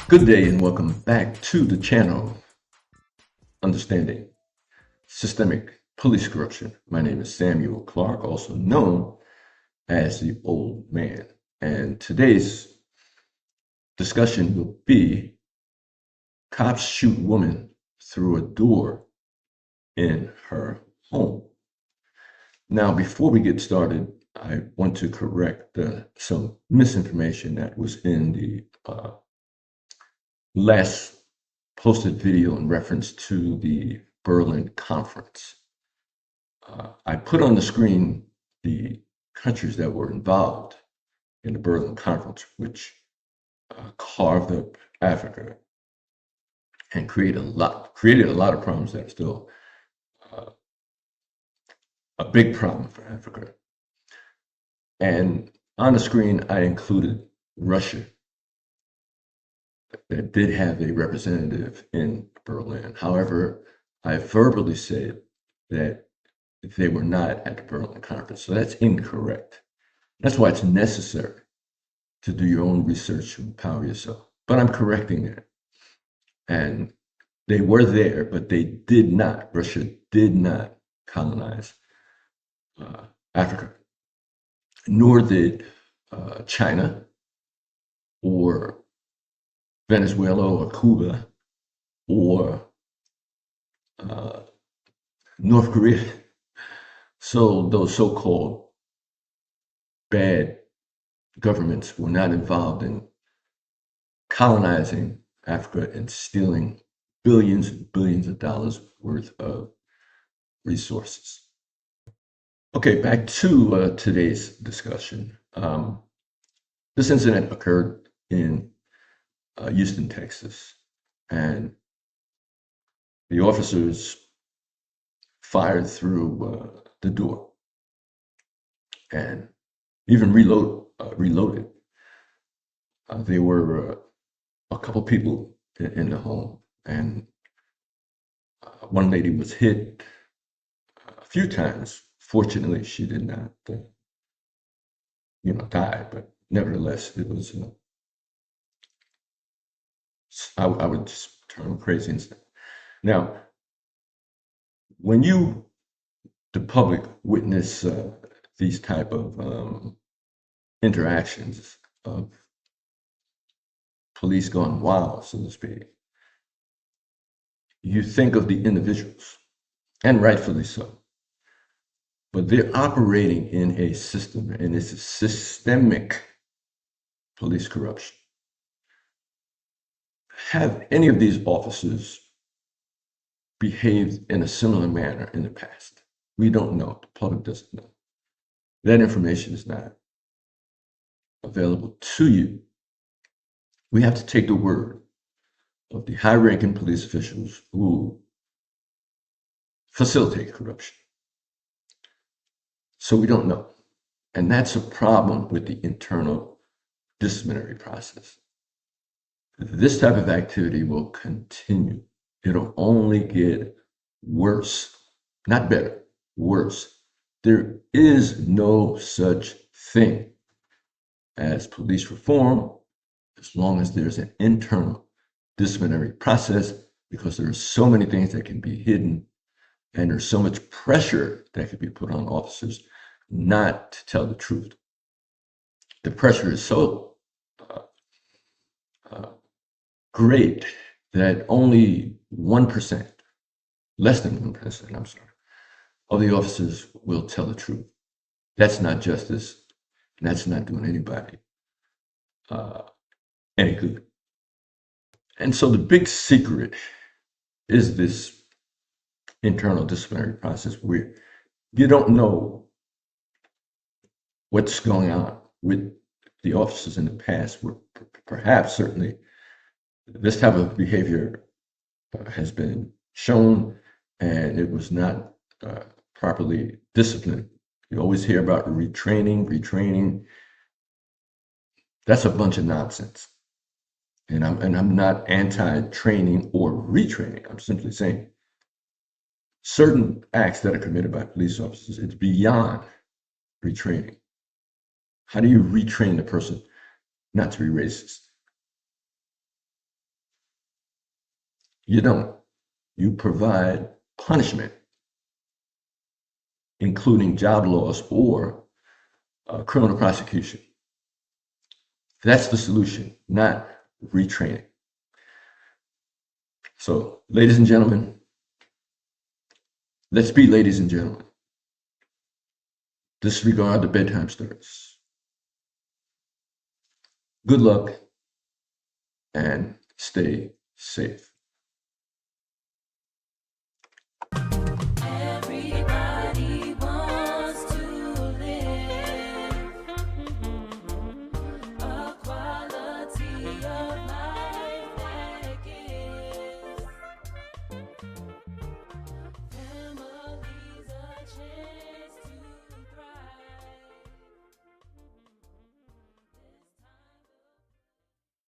Good day and welcome back to the channel, Understanding Systemic Police Corruption. My name is Samuel Clark, also known as the Old Man. And today's discussion will be cops shoot woman through a door in her home. Now, before we get started, I want to correct some misinformation that was in the last posted video in reference to the Berlin conference. I put on the screen the countries that were involved in the Berlin conference, which carved up Africa and created a lot of problems that are still uh, a big problem for Africa. And on the screen, I included Russia, that did have a representative in Berlin. However, I verbally said that they were not at the Berlin conference. So that's incorrect. That's why it's necessary to do your own research to empower yourself. But I'm correcting that. And they were there, but they did not, Russia did not colonize Africa, nor did China or Venezuela or Cuba or North Korea. So those so-called bad governments were not involved in colonizing Africa and stealing billions and billions of dollars worth of resources. Okay, back to today's discussion. This incident occurred in Houston, Texas, and the officers fired through the door and even reloaded. There were a couple people in the home, and one lady was hit a few times. Fortunately, she did not, die, but nevertheless, it was, I would just term crazy incident. Now, when the public, witness these type of interactions of police gone wild, so to speak, you think of the individuals, and rightfully so. But they're operating in a system, and it's a systemic police corruption. Have any of these officers behaved in a similar manner in the past? We don't know. The public doesn't know. That information is not available to you. We have to take the word of the high-ranking police officials who facilitate corruption. So we don't know. And that's a problem with the internal disciplinary process. This type of activity will continue. It'll only get worse, not better, worse. There is no such thing as police reform as long as there's an internal disciplinary process, because there are so many things that can be hidden and there's so much pressure that can be put on officers not to tell the truth. The pressure is so great that only 1%, less than 1%, I'm sorry, of the officers will tell the truth. That's not justice, and that's not doing anybody any good. And so the big secret is this internal disciplinary process where you don't know what's going on with the officers in the past, where perhaps certainly this type of behavior has been shown and it was not properly disciplined. You always hear about retraining. That's a bunch of nonsense. And I'm not anti-training or retraining. I'm simply saying certain acts that are committed by police officers, it's beyond retraining. How do you retrain the person not to be racist? You don't. You provide punishment, including job loss or criminal prosecution. That's the solution, not retraining. So, ladies and gentlemen, let's be ladies and gentlemen. Disregard the bedtime stories. Good luck and stay safe.